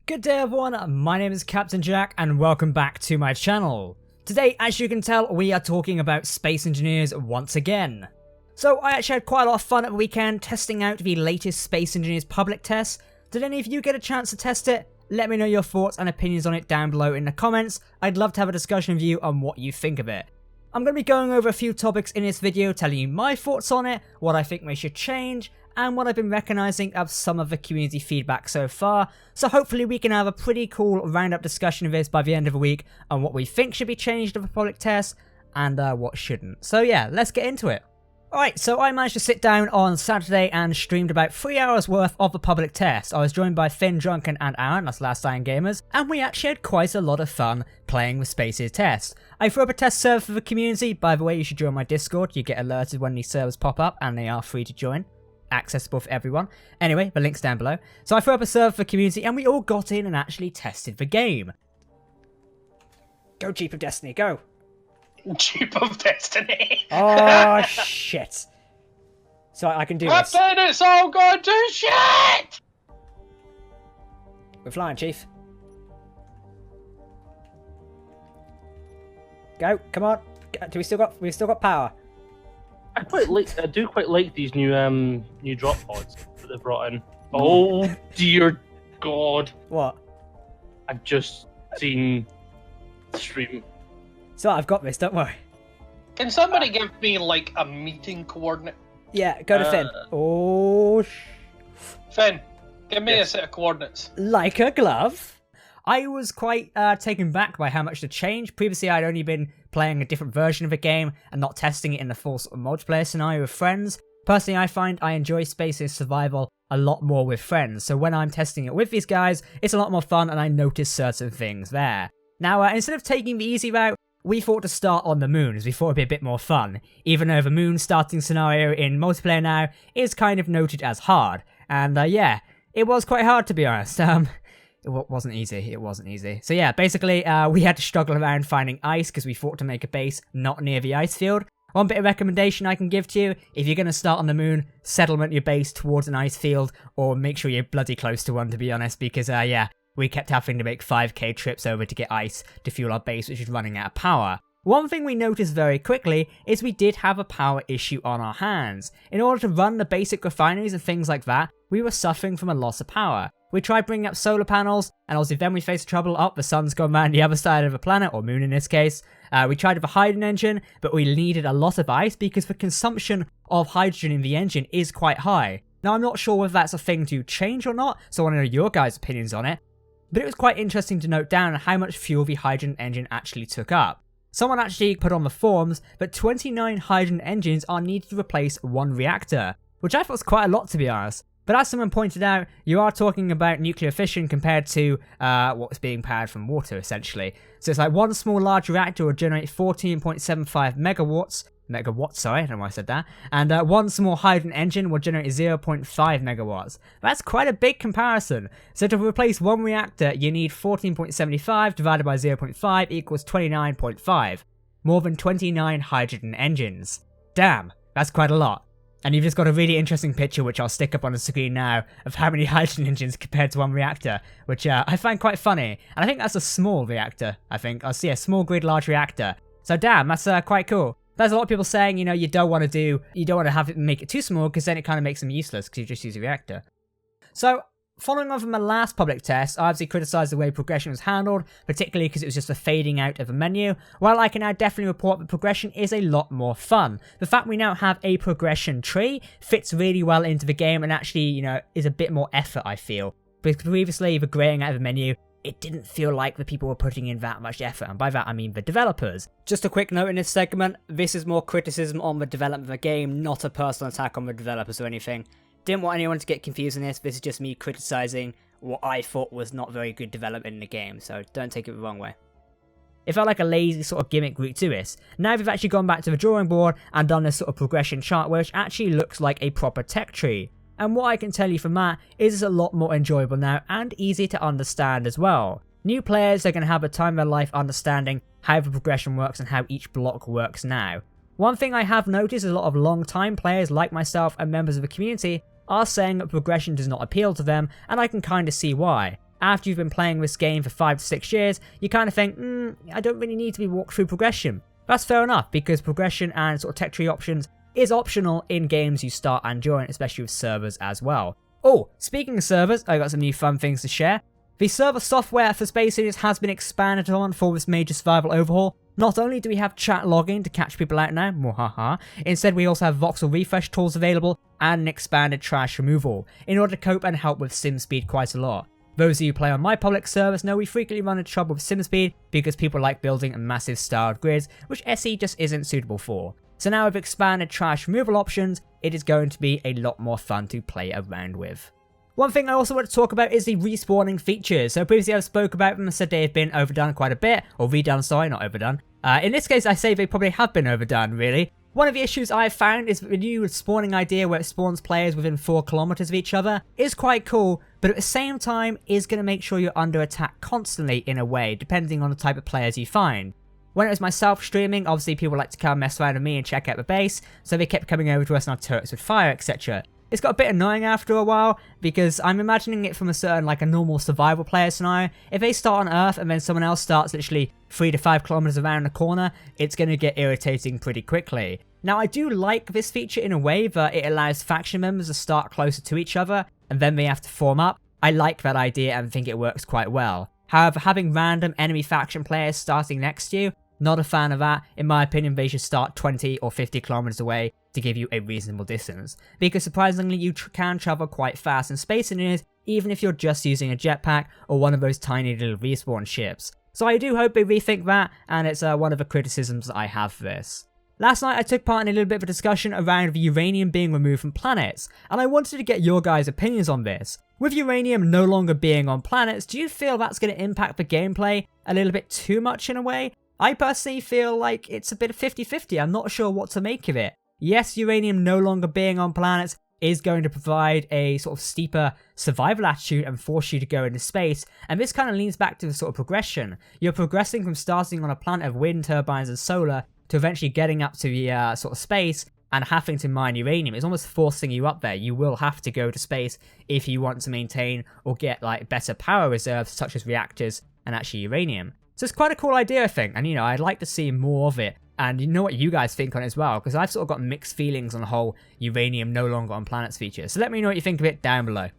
Good day everyone, my name is Captain Jack and welcome back to my channel. Today, as you can tell, we are talking about Space Engineers once again. So I actually had quite a lot of fun at the weekend testing out the latest Space Engineers public test. Did any of you get a chance to test it? Let me know your thoughts and opinions on it down below in the comments. I'd love to have a discussion with you on what you think of it. I'm going to be going over a few topics in this video, telling you my thoughts on it, what I think we should change, and what I've been recognising of some of the community feedback so far, so hopefully we can have a pretty cool roundup discussion of this by the end of the week on what we think should be changed of the public test, and what shouldn't. So yeah, let's get into it. Alright, so I managed to sit down on Saturday and streamed about 3 hours worth of the public test. I was joined by Finn, Drunken and Aaron, that's Last Iron Gamers, and we actually had quite a lot of fun playing with Space's test. I threw up a test server for the community. By the way, you should join my Discord, you get alerted when these servers pop up and they are free to join. Accessible for everyone. Anyway, the link's down below. So I threw up a server for community and we all got in and actually tested the game. Go Jeep of Destiny, go! Jeep of Destiny! Oh shit. So I can do this. Captain, it's all gone to shit! We're flying, Chief. Go, come on. We've still got power. I do quite like these new drop pods that they brought in. Oh dear God! What? I've just seen the stream. So I've got this, don't worry. Can somebody give me, like, a meeting coordinate? Yeah, go to Finn. Oh, Finn, give me a set of coordinates. like a glove. I was quite taken back by how much to change. Previously, I'd only been playing a different version of the game and not testing it in the full sort of multiplayer scenario with friends. Personally, I find I enjoy Space's survival a lot more with friends, so when I'm testing it with these guys, it's a lot more fun and I notice certain things there. Now, instead of taking the easy route, we thought to start on the moon, as we thought it'd be a bit more fun, even though the moon starting scenario in multiplayer now is kind of noted as hard. And yeah, it was quite hard to be honest. It wasn't easy. So yeah, basically, we had to struggle around finding ice because we thought to make a base not near the ice field. One bit of recommendation I can give to you, if you're going to start on the moon, settlement your base towards an ice field, or make sure you're bloody close to one, to be honest, because yeah, we kept having to make 5k trips over to get ice to fuel our base, which is running out of power. One thing we noticed very quickly is we did have a power issue on our hands. In order to run the basic refineries and things like that, we were suffering from a loss of power. We tried bringing up solar panels, and obviously then we faced trouble. The sun's gone around the other side of the planet, or moon in this case. We tried with a hydrogen engine, but we needed a lot of ice because the consumption of hydrogen in the engine is quite high. Now I'm not sure whether that's a thing to change or not, so I want to know your guys' opinions on it. But it was quite interesting to note down how much fuel the hydrogen engine actually took up. Someone actually put on the forums that 29 hydrogen engines are needed to replace one reactor, which I thought was quite a lot to be honest. But as someone pointed out, you are talking about nuclear fission compared to what was being powered from water, essentially. So it's like one small large reactor would generate 14.75 megawatts, sorry, I don't know why I said that, and one small hydrogen engine will generate 0.5 megawatts. That's quite a big comparison. So to replace one reactor, you need 14.75 divided by 0.5 equals 29.5. More than 29 hydrogen engines. Damn, that's quite a lot. And you've just got a really interesting picture, which I'll stick up on the screen now, of how many hydrogen engines compared to one reactor, which I find quite funny. And I think that's a small reactor, I think. I'll see a small grid large reactor. So damn, that's quite cool. There's a lot of people saying, you know, you don't want to have it make it too small because then it kind of makes them useless because you just use a reactor. So, following on from my last public test, I obviously criticised the way progression was handled, particularly because it was just a fading out of a menu. Well, I can now definitely report that progression is a lot more fun. The fact we now have a progression tree fits really well into the game and actually, you know, is a bit more effort, I feel. Because previously, the graying out of the menu, it didn't feel like the people were putting in that much effort, and by that I mean the developers. Just a quick note in this segment, this is more criticism on the development of the game, not a personal attack on the developers or anything. Didn't want anyone to get confused in this is just me criticising what I thought was not very good development in the game, so don't take it the wrong way. It felt like a lazy sort of gimmick route to this. Now we've actually gone back to the drawing board and done this sort of progression chart which actually looks like a proper tech tree. And what I can tell you from that is it's a lot more enjoyable now and easy to understand as well. New players are going to have a time of their life understanding how the progression works and how each block works now. One thing I have noticed is a lot of long-time players like myself and members of the community are saying that progression does not appeal to them, and I can kind of see why. after you've been playing this game for 5 to 6 years, you kind of think, I don't really need to be walked through progression. That's fair enough, because progression and sort of tech tree options is optional in games you start and join, especially with servers as well. Oh, speaking of servers, I got some new fun things to share. The server software for Space Invaders has been expanded on for this major survival overhaul. Not only do we have chat login to catch people out now, muhaha, instead we also have voxel refresh tools available and an expanded trash removal, in order to cope and help with sim speed quite a lot. Those of you who play on my public servers know we frequently run into trouble with sim speed because people like building massive starred grids, which SE just isn't suitable for. So now with expanded trash removal options, it is going to be a lot more fun to play around with. One thing I also want to talk about is the respawning features. So previously I've spoke about them and said they have been overdone quite a bit, or redone, sorry, not overdone. In this case I say they probably have been overdone, really. One of the issues I've found is the new spawning idea where it spawns players within 4 kilometers of each other is quite cool, but at the same time is going to make sure you're under attack constantly in a way, depending on the type of players you find. When it was myself streaming, obviously people like to come mess around with me and check out the base, so they kept coming over to us and our turrets would fire, etc. It's got a bit annoying after a while, because I'm imagining it from a certain, like a normal survival player scenario. If they start on Earth and then someone else starts literally 3 to 5 kilometers around the corner, it's going to get irritating pretty quickly. Now I do like this feature in a way that it allows faction members to start closer to each other, and then they have to form up. I like that idea and think it works quite well. However, having random enemy faction players starting next to you, not a fan of that. In my opinion, they should start 20 or 50 kilometers away to give you a reasonable distance, because surprisingly you can travel quite fast in Space Invaders, even if you're just using a jetpack or one of those tiny little respawn ships. So I do hope they rethink that, and it's one of the criticisms that I have for this. Last night I took part in a little bit of a discussion around the uranium being removed from planets, and I wanted to get your guys' opinions on this. With uranium no longer being on planets, do you feel that's going to impact the gameplay a little bit too much in a way? I personally feel like it's a bit of 50-50, I'm not sure what to make of it. Yes, uranium no longer being on planets is going to provide a sort of steeper survival attitude and force you to go into space, and this kind of leans back to the sort of progression. You're progressing from starting on a planet of wind turbines and solar to eventually getting up to the sort of space and having to mine uranium. It's almost forcing you up there. You will have to go to space if you want to maintain or get like better power reserves such as reactors and actually uranium. So it's quite a cool idea, I think, and I'd like to see more of it. And you know what you guys think on it as well, because I've sort of got mixed feelings on the whole uranium no longer on planets feature. So let me know what you think of it down below.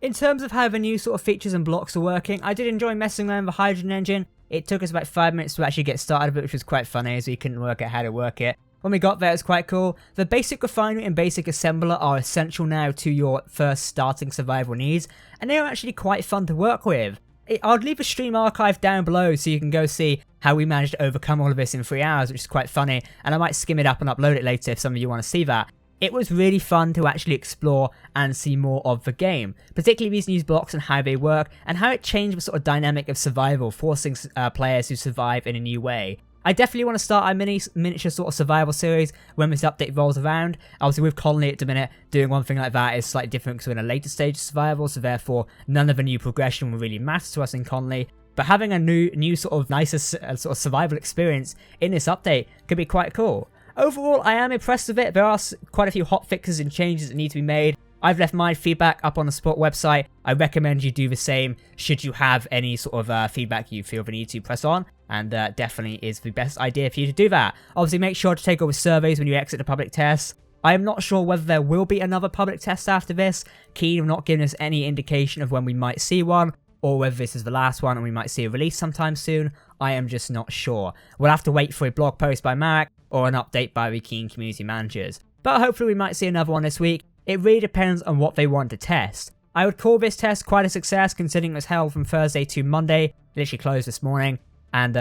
In terms of how the new sort of features and blocks are working, I did enjoy messing around with the hydrogen engine. It took us about 5 minutes to actually get started with it, which was quite funny as we couldn't work out how to work it. When we got there, it was quite cool. The basic refinery and basic assembler are essential now to your first starting survival needs, and they are actually quite fun to work with. I'll leave a stream archive down below so you can go see how we managed to overcome all of this in 3 hours, which is quite funny, and I might skim it up and upload it later if some of you want to see that. It was really fun to actually explore and see more of the game, particularly these new blocks and how they work, and how it changed the sort of dynamic of survival, forcing players to survive in a new way. I definitely want to start a miniature sort of survival series when this update rolls around. Obviously with Colony at the minute, doing one thing like that is slightly different because we're in a later stage of survival, so therefore none of the new progression will really matter to us in Colony. But having a new sort of nicer sort of survival experience in this update could be quite cool. Overall, I am impressed with it. There are quite a few hot fixes and changes that need to be made. I've left my feedback up on the support website. I recommend you do the same should you have any sort of feedback you feel the need to press on, and definitely is the best idea for you to do that. Obviously make sure to take over surveys when you exit the public test. I am not sure whether there will be another public test after this. Keen have not given us any indication of when we might see one, or whether this is the last one and we might see a release sometime soon. I am just not sure. We'll have to wait for a blog post by Marek or an update by the Keen community managers. But hopefully we might see another one this week. It really depends on what they want to test. I would call this test quite a success considering it was held from Thursday to Monday, literally closed this morning, and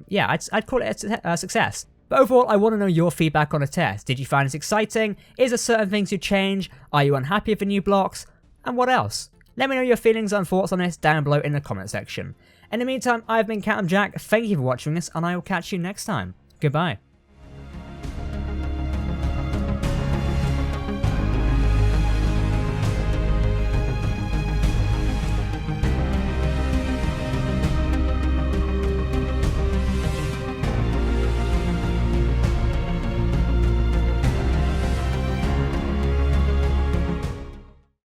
yeah, I'd call it a success. But overall, I want to know your feedback on the test. Did you find this exciting? Is there certain things you change? Are you unhappy with the new blocks? And what else? Let me know your feelings and thoughts on this down below in the comment section. In the meantime, I've been Captain Jack, thank you for watching this, and I will catch you next time. Goodbye.